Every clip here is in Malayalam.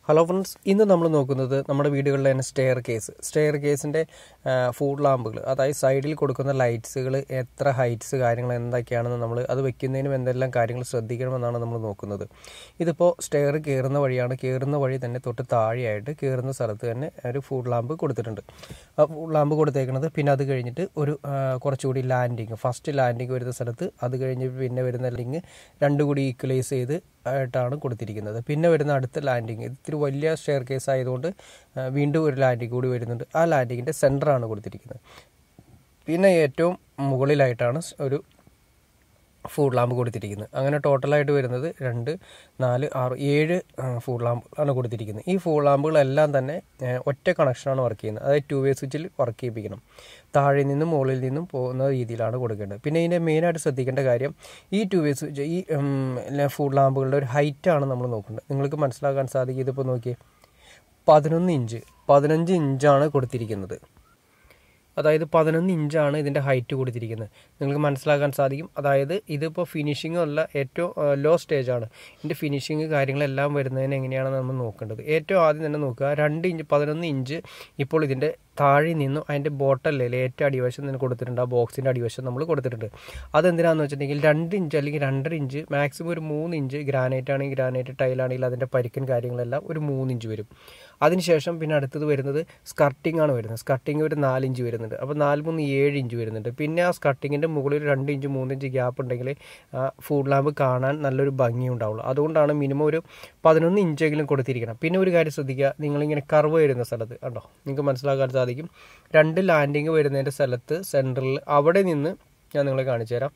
Hello friends, ഇന്ന് നമ്മൾ നോക്കുന്നത് നമ്മുടെ വീടുകളിലെ തന്നെ സ്റ്റെയർ കേസിന്റെ ഫുഡ് ലാമ്പുകൾ അതായത് സൈഡിൽ കൊടുക്കുന്ന ലൈറ്റ്സുകൾ എത്ര ഹൈറ്റ്സ് കാര്യങ്ങൾ എന്തൊക്കെയാണെന്ന് നമ്മൾ അത് വെക്കുന്നതിനും എന്തെല്ലാം കാര്യങ്ങൾ ശ്രദ്ധിക്കണമെന്നാണ് നമ്മൾ നോക്കുന്നത്. ഇതിപ്പോൾ സ്റ്റെയർ കയറുന്ന വഴിയാണ്, കയറുന്ന വഴി തന്നെ തൊട്ട് താഴെയായിട്ട് കയറുന്ന സ്ഥലത്ത് തന്നെ ഒരു ഫുഡ് ലാമ്പ് കൊടുത്തിട്ടുണ്ട്. ആ ഫുഡ് ലാമ്പ് കൊടുത്തേക്കുന്നത് പിന്നെ അത് കഴിഞ്ഞിട്ട് ഒരു കുറച്ചുകൂടി ഫസ്റ്റ് ലാൻഡിങ് വരുന്ന സ്ഥലത്ത് അത് കഴിഞ്ഞ് പിന്നെ വരുന്ന ലിങ്ക് രണ്ടും കൂടി ഈക്വലൈസ് ചെയ്ത് ആയിട്ടാണ് കൊടുത്തിരിക്കുന്നത്. പിന്നെ വരുന്ന അടുത്ത ലാൻഡിങ് ഇത്തിരി വലിയ സ്റ്റെയർ കേസ് ആയതുകൊണ്ട് വീണ്ടും ഒരു ലാൻഡിങ് കൂടി വരുന്നുണ്ട്. ആ ലാൻഡിങ്ങിൻ്റെ സെൻറ്ററാണ് കൊടുത്തിരിക്കുന്നത്. പിന്നെ ഏറ്റവും മുകളിലായിട്ടാണ് ഒരു ഫുഡ് ലാമ്പ് കൊടുത്തിരിക്കുന്നത്. അങ്ങനെ ടോട്ടലായിട്ട് വരുന്നത് 2, 4, 6, 7 ഫുഡ് ലാമ്പുകളാണ് കൊടുത്തിരിക്കുന്നത്. ഈ ഫുഡ് ലാമ്പുകളെല്ലാം തന്നെ ഒറ്റ കണക്ഷനാണ് വർക്ക് ചെയ്യുന്നത്. അതായത് 2 വേ സ്വിച്ചിൽ വർക്ക് ചെയ്യിപ്പിക്കണം. താഴെ നിന്നും മുകളിൽ നിന്നും പോകുന്ന രീതിയിലാണ് കൊടുക്കേണ്ടത്. പിന്നെ ഇതിൻ്റെ മെയിനായിട്ട് ശ്രദ്ധിക്കേണ്ട കാര്യം ഈ 2 വേ സ്വിച്ച് ഈ ഫുഡ് ലാമ്പുകളുടെ ഒരു ഹൈറ്റാണ് നമ്മൾ നോക്കേണ്ടത്. നിങ്ങൾക്ക് മനസ്സിലാക്കാൻ സാധിക്കും. ഇതിപ്പോൾ നോക്കിയേ 15 ഇഞ്ചാണ് കൊടുത്തിരിക്കുന്നത്. അതായത് 11 ഇഞ്ചാണ് ഇതിൻ്റെ ഹൈറ്റ് കൊടുത്തിരിക്കുന്നത്. നിങ്ങൾക്ക് മനസ്സിലാക്കാൻ സാധിക്കും. അതായത് ഇതിപ്പോൾ ഫിനിഷിംഗ് അല്ല, ഏറ്റവും ലോ സ്റ്റേജാണ്. ഇതിൻ്റെ ഫിനിഷിങ് കാര്യങ്ങളെല്ലാം വരുന്നതിന് എങ്ങനെയാണ് നമ്മൾ നോക്കേണ്ടത്. ഏറ്റവും ആദ്യം തന്നെ നോക്കുക, 11 ഇഞ്ച് ഇപ്പോൾ ഇതിൻ്റെ താഴെ നിന്നും അതിൻ്റെ ബോട്ടലിൽ ഏറ്റവും അടിവശം തന്നെ കൊടുത്തിട്ടുണ്ട്. ആ ബോക്സിൻ്റെ അടിവശം നമ്മൾ കൊടുത്തിട്ടുണ്ട്. അതെന്തിനാണെന്ന് വെച്ചിട്ടുണ്ടെങ്കിൽ 2 ഇഞ്ച് അല്ലെങ്കിൽ 2.5 ഇഞ്ച് മാക്സിമം ഒരു 3 ഇഞ്ച് ഗ്രാനൈറ്റ് ആണെങ്കിൽ ഗ്രാനൈറ്റ്, ടൈലാണെങ്കിൽ അതിൻ്റെ പരിക്കൻ കാര്യങ്ങളെല്ലാം ഒരു 3 ഇഞ്ച് വരും. അതിനുശേഷം പിന്നെ അടുത്തത് വരുന്നത് സ്കർട്ടിംഗ് ആണ് വരുന്നത്. സ്കർട്ടിംഗ് ഒരു 4 ഇഞ്ച് വരുന്നുണ്ട്. അപ്പോൾ 4, 3, 7 ഇഞ്ച് വരുന്നുണ്ട്. പിന്നെ ആ സ്കർട്ടിങ്ങിൻ്റെ മുകളിൽ 2 ഇഞ്ച് 3 ഇഞ്ച് ഗ്യാപ്പ് ഉണ്ടെങ്കിൽ ഫുഡ് ലാമ്പ് കാണാൻ നല്ലൊരു ഭംഗി ഉണ്ടാവുള്ളൂ. അതുകൊണ്ടാണ് മിനിമം ഒരു 11 ഇഞ്ചെങ്കിലും കൊടുത്തിരിക്കണം. പിന്നെ ഒരു കാര്യം ശ്രദ്ധിക്കുക, നിങ്ങളിങ്ങനെ കർവ് വരുന്ന സ്ഥലത്ത് കണ്ടോ, നിങ്ങൾക്ക് മനസ്സിലാക്കാൻ സാധിക്കും. 2 ലാൻഡിങ് വരുന്നതിൻ്റെ സ്ഥലത്ത് സെൻറ്ററിൽ അവിടെ നിന്ന് ഞാൻ നിങ്ങളെ കാണിച്ചു തരാം.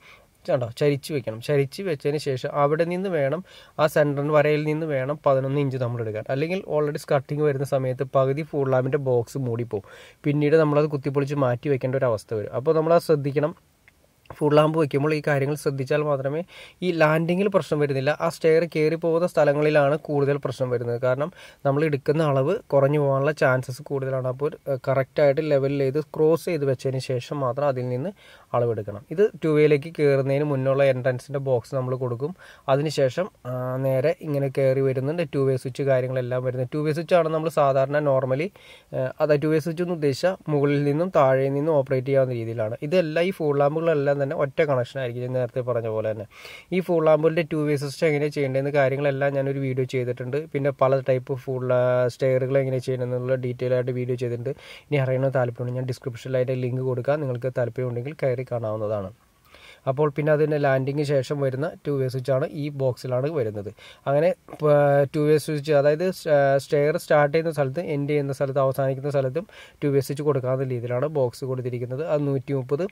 കണ്ടോ, ചരിച്ച് വെക്കണം. ചരിച്ച് വെച്ചതിന് ശേഷം അവിടെ നിന്ന് വേണം, ആ സെൻറ്ററിന് വരയിൽ നിന്ന് വേണം 11 ഇഞ്ച് നമ്മൾ എടുക്കാൻ. അല്ലെങ്കിൽ ഓൾറെഡി സ്കർട്ടിങ് വരുന്ന സമയത്ത് പകുതി ഫുഡ് ലാമ്പിൻ്റെ ബോക്സ് മൂടിപ്പോവും. പിന്നീട് നമ്മളത് കുത്തിപ്പൊളിച്ച് മാറ്റി വെക്കേണ്ട ഒരു അവസ്ഥ വരും. അപ്പോൾ നമ്മളത് ശ്രദ്ധിക്കണം. ഫുഡ് ലാമ്പ് വയ്ക്കുമ്പോൾ ഈ കാര്യങ്ങൾ ശ്രദ്ധിച്ചാൽ മാത്രമേ ഈ ലാൻഡിങ്ങിൽ പ്രശ്നം വരുന്നില്ല. ആ സ്റ്റെയർ കയറി പോകുന്ന സ്ഥലങ്ങളിലാണ് കൂടുതൽ പ്രശ്നം വരുന്നത്. കാരണം നമ്മൾ എടുക്കുന്ന അളവ് കുറഞ്ഞു പോകാനുള്ള ചാൻസസ് കൂടുതലാണ്. അപ്പോൾ കറക്റ്റായിട്ട് ലെവലിൽ ചെയ്ത് ക്രോസ് ചെയ്ത് വെച്ചതിന് ശേഷം മാത്രം അതിൽ നിന്ന് അളവെടുക്കണം. ഇത് 2 വേയിലേക്ക് കയറുന്നതിന് മുന്നുള്ള എൻട്രൻസിൻ്റെ ബോക്സ് നമ്മൾ കൊടുക്കും. അതിനുശേഷം നേരെ ഇങ്ങനെ കയറി വരുന്നുണ്ട്. 2 വേ സ്വിച്ച് കാര്യങ്ങളെല്ലാം വരുന്നത് 2 വേ സ്വിച്ചാണ് നമ്മൾ സാധാരണ നോർമലി. അതായത് 2 വേ സ്വിച്ച് എന്ന് ഉദ്ദേശിച്ചാൽ മുകളിൽ നിന്നും താഴെ നിന്നും ഓപ്പറേറ്റ് ചെയ്യാവുന്ന രീതിയിലാണ്. ഇതെല്ലാം ഈ ഫുഡ് ലാമ്പുകളെല്ലാം തന്നെ ഒറ്റ കണക്ഷൻ ആയിരിക്കും. ഞാൻ നേരത്തെ പറഞ്ഞ പോലെ തന്നെ ഈ ഫുഡ് ലാമ്പുകളുടെ 2 വേ സിസ്റ്റം എങ്ങനെ ചെയ്യേണ്ടതെന്ന് കാര്യങ്ങളെല്ലാം ഞാനൊരു വീഡിയോ ചെയ്തിട്ടുണ്ട്. പിന്നെ പല ടൈപ്പ് ഫുഡ് സ്റ്റെയറുകൾ എങ്ങനെ ചെയ്യണമെന്നുള്ള ഡീറ്റെയിൽ ആയിട്ട് വീഡിയോ ചെയ്തിട്ടുണ്ട്. ഇനി അറിയണമെന്ന് താല്പര്യമുണ്ടെങ്കിൽ ഞാൻ ഡിസ്ക്രിപ്ഷനിൽ അതിൻ്റെ ലിങ്ക് കൊടുക്കാം. നിങ്ങൾക്ക് താല്പര്യമുണ്ടെങ്കിൽ കയറി കാണാവുന്നതാണ്. അപ്പോൾ പിന്നെ അതിൻ്റെ ലാൻഡിങ് ശേഷം വരുന്ന 2 വേ സ്വിച്ചാണ് ഈ ബോക്സിലാണ് വരുന്നത്. അങ്ങനെ 2 വേ സ്വിച്ച്, അതായത് സ്റ്റെയർ സ്റ്റാർട്ട് ചെയ്യുന്ന സ്ഥലത്ത് എൻഡ് ചെയ്യുന്ന സ്ഥലത്ത് അവസാനിക്കുന്ന സ്ഥലത്തും 2 വേ സ്വിച്ച് കൊടുക്കാവുന്ന രീതിയിലാണ് ബോക്സ് കൊടുത്തിരിക്കുന്നത്. അത് 130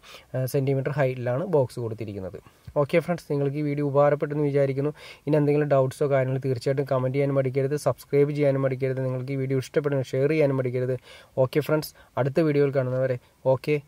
സെൻറ്റിമീറ്റർ ഹൈറ്റിലാണ് ബോക്സ് കൊടുത്തിരിക്കുന്നത്. ഓക്കെ ഫ്രണ്ട്സ്, നിങ്ങൾക്ക് ഈ വീഡിയോ ഉപകാരപ്പെട്ടെന്ന് വിചാരിക്കുന്നു. ഇനി എന്തെങ്കിലും ഡൗട്ട്സോ കാര്യങ്ങൾ തീർച്ചയായിട്ടും കമൻറ്റ് ചെയ്യാനും മടിക്കരുത്, സബ്സ്ക്രൈബ് ചെയ്യാനും മടിക്കരുത്. നിങ്ങൾക്ക് ഈ വീഡിയോ ഇഷ്ടപ്പെടുന്ന ഷെയർ ചെയ്യാനും മടിക്കരുത്. ഓക്കെ ഫ്രണ്ട്സ്, അടുത്ത വീഡിയോയിൽ കാണുന്നവരെ ഓക്കെ.